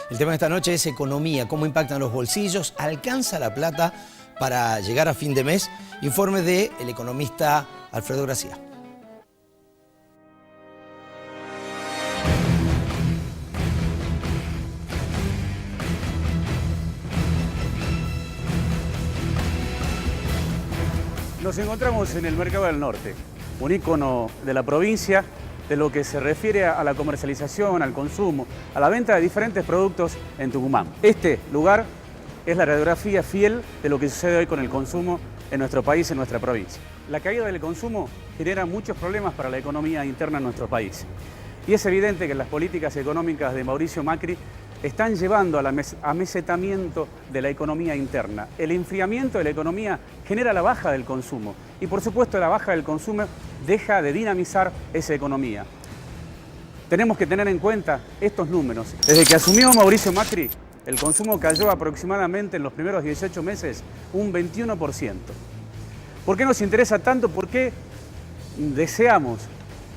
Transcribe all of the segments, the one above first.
El tema de esta noche es economía, cómo impactan los bolsillos, alcanza la plata para llegar a fin de mes. Informe del economista Alfredo Gracia. Nos encontramos en el Mercado del Norte, un ícono de la provincia de lo que se refiere a la comercialización, al consumo, a la venta de diferentes productos en Tucumán. Este lugar es la radiografía fiel de lo que sucede hoy con el consumo en nuestro país, en nuestra provincia. La caída del consumo genera muchos problemas para la economía interna en nuestro país. Y es evidente que las políticas económicas de Mauricio Macri están llevando al amesetamiento de la economía interna. El enfriamiento de la economía genera la baja del consumo y, por supuesto, la baja del consumo deja de dinamizar esa economía. Tenemos que tener en cuenta estos números. Desde que asumió Mauricio Macri, el consumo cayó aproximadamente en los primeros 18 meses un 21%. ¿Por qué nos interesa tanto? ¿Por qué deseamos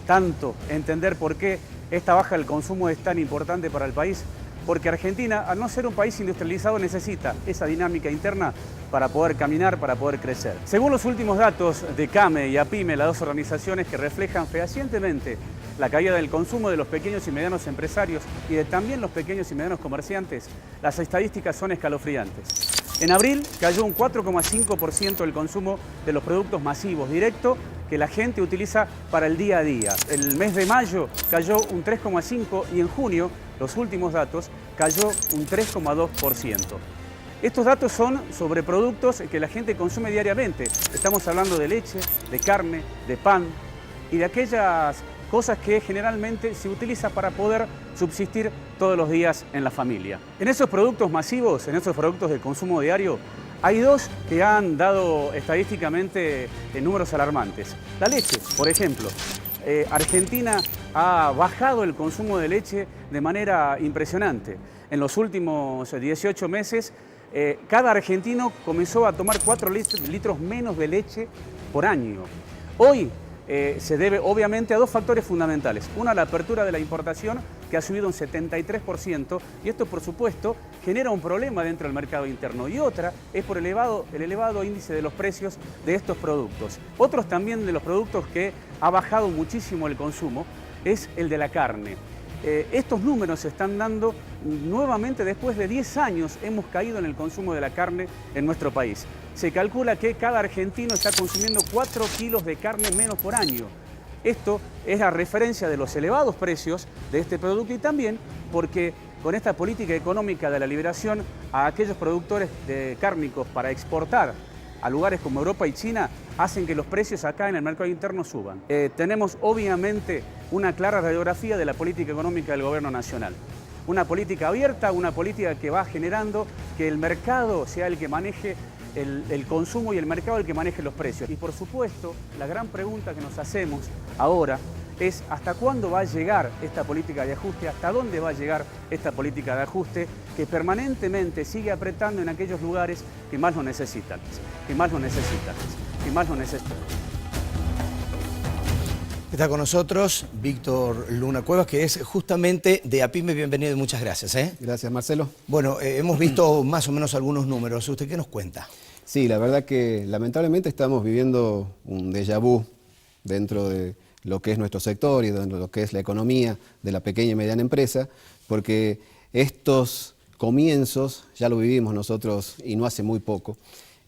tanto entender por qué esta baja del consumo es tan importante para el país? Porque Argentina, al no ser un país industrializado, necesita esa dinámica interna para poder caminar, para poder crecer. Según los últimos datos de CAME y APYME, las dos organizaciones que reflejan fehacientemente la caída del consumo de los pequeños y medianos empresarios y de también los pequeños y medianos comerciantes, las estadísticas son escalofriantes. En abril cayó un 4,5% el consumo de los productos masivos directos que la gente utiliza para el día a día. El mes de mayo cayó un 3,5% y en junio, los últimos datos, cayó un 3,2%. Estos datos son sobre productos que la gente consume diariamente. Estamos hablando de leche, de carne, de pan y de aquellas cosas que generalmente se utiliza para poder subsistir todos los días en la familia. En esos productos masivos, en esos productos de consumo diario, hay dos que han dado estadísticamente números alarmantes. La leche, por ejemplo. Argentina ha bajado el consumo de leche de manera impresionante. En los últimos 18 meses, cada argentino comenzó a tomar 4 litros menos de leche por año. Hoy se debe obviamente a dos factores fundamentales. Una, la apertura de la importación, que ha subido un 73%, y esto por supuesto genera un problema dentro del mercado interno. Y otra es por el elevado índice de los precios de estos productos. Otros también de los productos que ha bajado muchísimo el consumo es el de la carne. Estos números se están dando nuevamente después de 10 años hemos caído en el consumo de la carne en nuestro país. Se calcula que cada argentino está consumiendo 4 kilos de carne menos por año. Esto es la referencia de los elevados precios de este producto y también porque con esta política económica de la liberación a aquellos productores de cárnicos para exportar a lugares como Europa y China, hacen que los precios acá en el mercado interno suban. Tenemos obviamente una clara radiografía de la política económica del gobierno nacional. Una política abierta, una política que va generando que el mercado sea el que maneje el consumo y el mercado el que maneje los precios. Y por supuesto, la gran pregunta que nos hacemos ahora es ¿hasta cuándo va a llegar esta política de ajuste? ¿Hasta dónde va a llegar esta política de ajuste que permanentemente sigue apretando en aquellos lugares que más lo necesitan? Está con nosotros Víctor Luna Cuevas, que es justamente de APYME. Bienvenido y muchas gracias. Gracias, Marcelo. Bueno, hemos visto más o menos algunos números. ¿Usted qué nos cuenta? Sí, la verdad que lamentablemente estamos viviendo un déjà vu dentro de lo que es nuestro sector y dentro de lo que es la economía de la pequeña y mediana empresa, porque estos comienzos ya lo vivimos nosotros y no hace muy poco.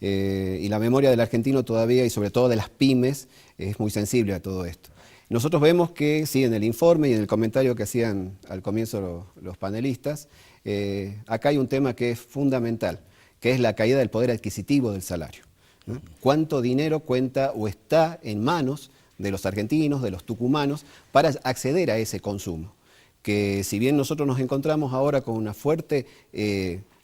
Y la memoria del argentino todavía y sobre todo de las pymes es muy sensible a todo esto. Nosotros vemos que, sí, en el informe y en el comentario que hacían al comienzo los panelistas, acá hay un tema que es fundamental, que es la caída del poder adquisitivo del salario, ¿no? ¿Cuánto dinero cuenta o está en manos de los argentinos, de los tucumanos, para acceder a ese consumo? Que si bien nosotros nos encontramos ahora con una fuerte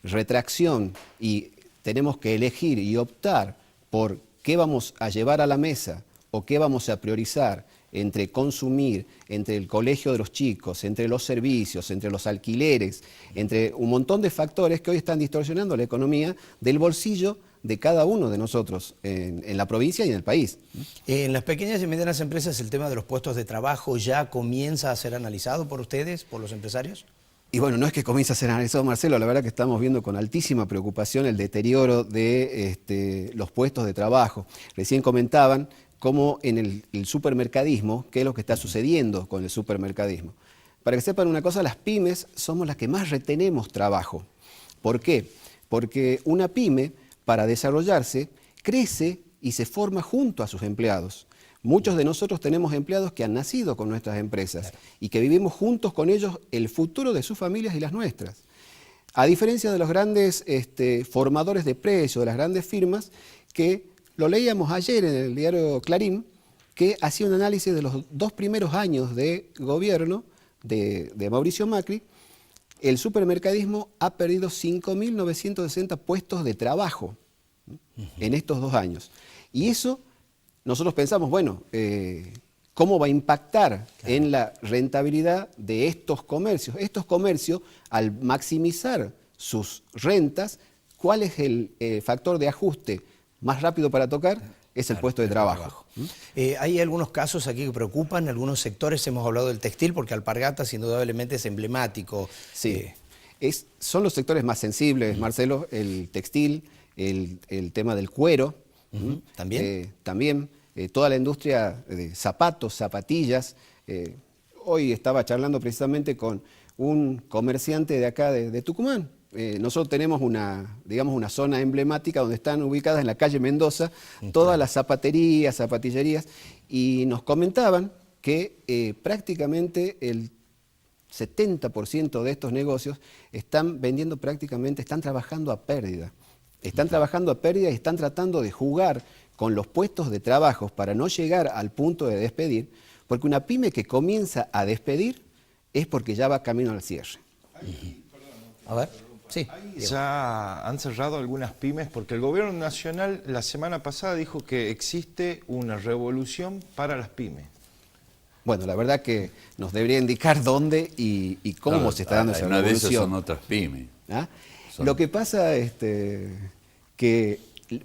retracción y tenemos que elegir y optar por qué vamos a llevar a la mesa o qué vamos a priorizar entre consumir, entre el colegio de los chicos, entre los servicios, entre los alquileres, entre un montón de factores que hoy están distorsionando la economía del bolsillo de cada uno de nosotros en la provincia y en el país. En las pequeñas y medianas empresas, ¿el tema de los puestos de trabajo ya comienza a ser analizado por ustedes, por los empresarios? Y bueno, no es que comience a ser analizado, Marcelo, la verdad que estamos viendo con altísima preocupación el deterioro de los puestos de trabajo. Recién comentaban cómo en el supermercadismo, qué es lo que está sucediendo con el supermercadismo. Para que sepan una cosa, las pymes somos las que más retenemos trabajo. ¿Por qué? Porque una pyme, para desarrollarse, crece y se forma junto a sus empleados. Muchos de nosotros tenemos empleados que han nacido con nuestras empresas y que vivimos juntos con ellos el futuro de sus familias y las nuestras. A diferencia de los grandes formadores de precios, de las grandes firmas, que lo leíamos ayer en el diario Clarín, que hacía un análisis de los 2 primeros años de gobierno de Mauricio Macri. El supermercadismo ha perdido 5.960 puestos de trabajo en estos 2 años. Y eso, nosotros pensamos, bueno, ¿cómo va a impactar en la rentabilidad de estos comercios? Estos comercios, al maximizar sus rentas, ¿cuál es el factor de ajuste más rápido para tocar? Es el puesto de trabajo. Hay algunos casos aquí que preocupan, algunos sectores, hemos hablado del textil, porque Alpargatas indudablemente es emblemático. Sí, son los sectores más sensibles, Marcelo, el textil, el tema del cuero. ¿También? También toda la industria de zapatos, zapatillas. Hoy estaba charlando precisamente con un comerciante de acá de Tucumán. Nosotros tenemos una zona emblemática donde están ubicadas en la calle Mendoza todas las zapaterías, zapatillerías, y nos comentaban que prácticamente el 70% de estos negocios están vendiendo están trabajando a pérdida. Están trabajando a pérdida y están tratando de jugar con los puestos de trabajo para no llegar al punto de despedir, porque una pyme que comienza a despedir es porque ya va camino al cierre. A ver, sí. Ya han cerrado algunas pymes porque el gobierno nacional la semana pasada dijo que existe una revolución para las pymes. Bueno, la verdad que nos debería indicar dónde y cómo se está dando esa revolución. Una de esas son otras pymes. ¿Ah? Lo que pasa que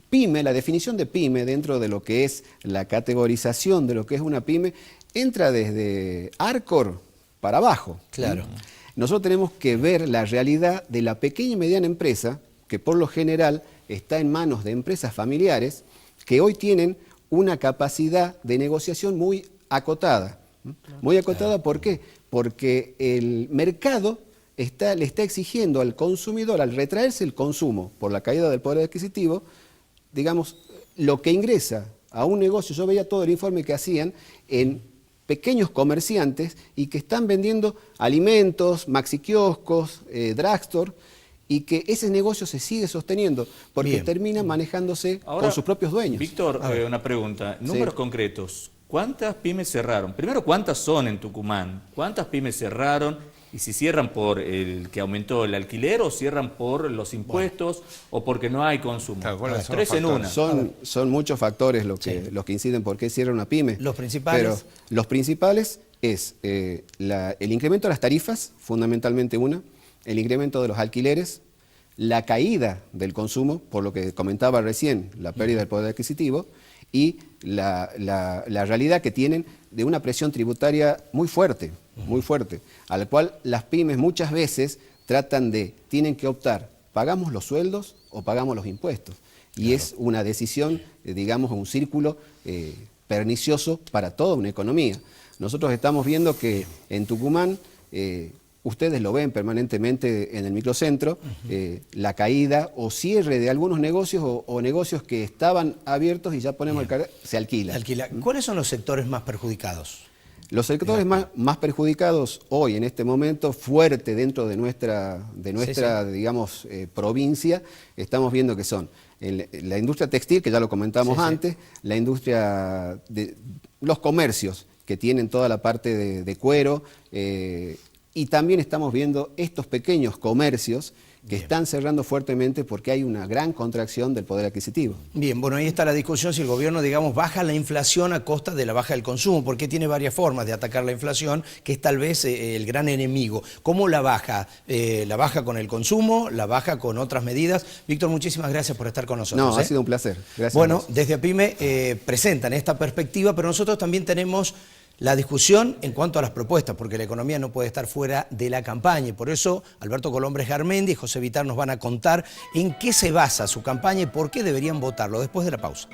pyme, la definición de pyme dentro de lo que es la categorización de lo que es una pyme, entra desde Arcor para abajo. Claro. Nosotros tenemos que ver la realidad de la pequeña y mediana empresa, que por lo general está en manos de empresas familiares, que hoy tienen una capacidad de negociación muy acotada. Muy acotada, ¿por qué? Porque el mercado le está exigiendo al consumidor, al retraerse el consumo por la caída del poder adquisitivo, digamos, lo que ingresa a un negocio. Yo veía todo el informe que hacían en pequeños comerciantes y que están vendiendo alimentos, maxiquioscos, drugstore, y que ese negocio se sigue sosteniendo porque termina manejándose con sus propios dueños. Víctor, una pregunta, números concretos. ¿Cuántas pymes cerraron? Primero, ¿cuántas son en Tucumán? ¿Cuántas pymes cerraron? Y si cierran por el que aumentó el alquiler o cierran por los impuestos o porque no hay consumo. Claro, tres en una. Son muchos factores los que inciden por qué cierra una pyme. ¿Los principales? Pero los principales es el incremento de las tarifas, fundamentalmente el incremento de los alquileres, la caída del consumo, por lo que comentaba recién, la pérdida del poder adquisitivo, y la realidad que tienen de una presión tributaria muy fuerte, a la cual las pymes muchas veces tienen que optar, ¿pagamos los sueldos o pagamos los impuestos? Y es una decisión, digamos, un círculo pernicioso para toda una economía. Nosotros estamos viendo que en Tucumán, ustedes lo ven permanentemente en el microcentro, la caída o cierre de algunos negocios o negocios que estaban abiertos y ya ponemos el cartel, se alquila. ¿Cuáles son los sectores más perjudicados? Los sectores más perjudicados hoy, en este momento, fuerte dentro de nuestra digamos, provincia, estamos viendo que son la industria textil, que ya lo comentamos antes, la industria de los comercios, que tienen toda la parte de cuero, y también estamos viendo estos pequeños comercios que están cerrando fuertemente porque hay una gran contracción del poder adquisitivo. Bien, bueno, ahí está la discusión si el gobierno, digamos, baja la inflación a costa de la baja del consumo, porque tiene varias formas de atacar la inflación, que es tal vez el gran enemigo. ¿Cómo la baja? ¿La baja con el consumo? ¿La baja con otras medidas? Víctor, muchísimas gracias por estar con nosotros. No, ha sido un placer. Gracias. Bueno, desde APYME presentan esta perspectiva, pero nosotros también tenemos la discusión en cuanto a las propuestas, porque la economía no puede estar fuera de la campaña y por eso Alberto Colombres Garmendi y José Vitar nos van a contar en qué se basa su campaña y por qué deberían votarlo después de la pausa.